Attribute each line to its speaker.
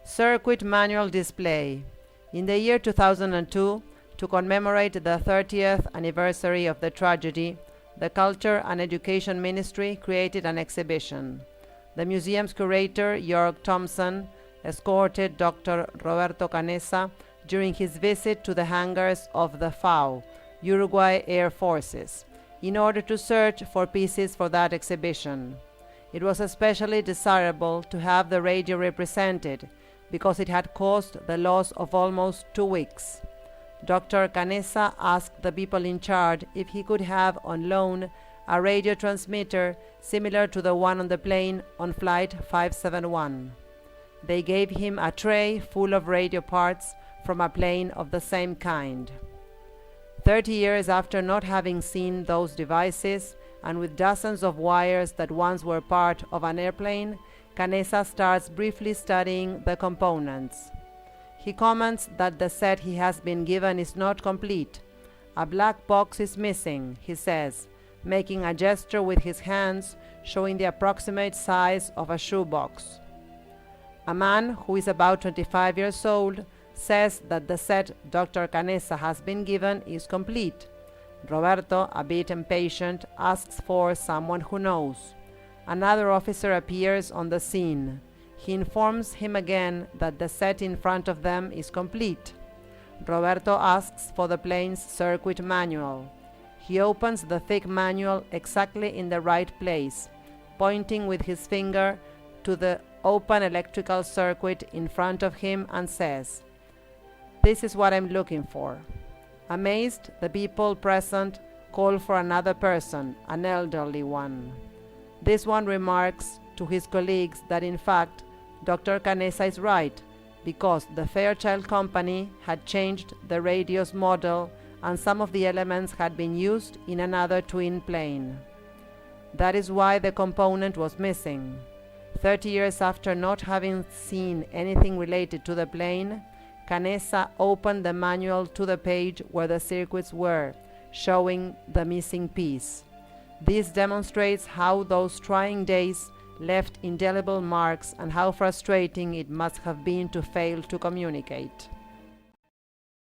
Speaker 1: Circuit manual display. In the year 2002, to commemorate the 30th anniversary of the tragedy, the Culture and Education Ministry created an exhibition. The museum's curator, Jörg Thomson, escorted Dr. Roberto Canessa during his visit to the hangars of the FAO, Uruguay Air Forces, in order to search for pieces for that exhibition. It was especially desirable to have the radio represented because it had caused the loss of almost 2 weeks. Dr. Canessa asked the people in charge if he could have on loan a radio transmitter similar to the one on the plane on Flight 571. They gave him a tray full of radio parts from a plane of the same kind. 30 years after not having seen those devices, and with dozens of wires that once were part of an airplane, Canessa starts briefly studying the components. He comments that the set he has been given is not complete. A black box is missing, he says, making a gesture with his hands showing the approximate size of a shoebox. A man who is about 25 years old says that the set Dr. Canessa has been given is complete. Roberto, a bit impatient, asks for someone who knows. Another officer appears on the scene. He informs him again that the set in front of them is complete. Roberto asks for the plane's circuit manual. He opens the thick manual exactly in the right place, pointing with his finger to the open electrical circuit in front of him and says, "This is what I'm looking for." Amazed, the people present call for another person, an elderly one. This one remarks to his colleagues that in fact Dr. Canessa is right, because the Fairchild Company had changed the radio's model and some of the elements had been used in another twin plane. That is why the component was missing. 30 years after not having seen anything related to the plane, Canessa opened the manual to the page where the circuits were, showing the missing piece. This demonstrates how those trying days left indelible marks and how frustrating it must have been to fail to communicate.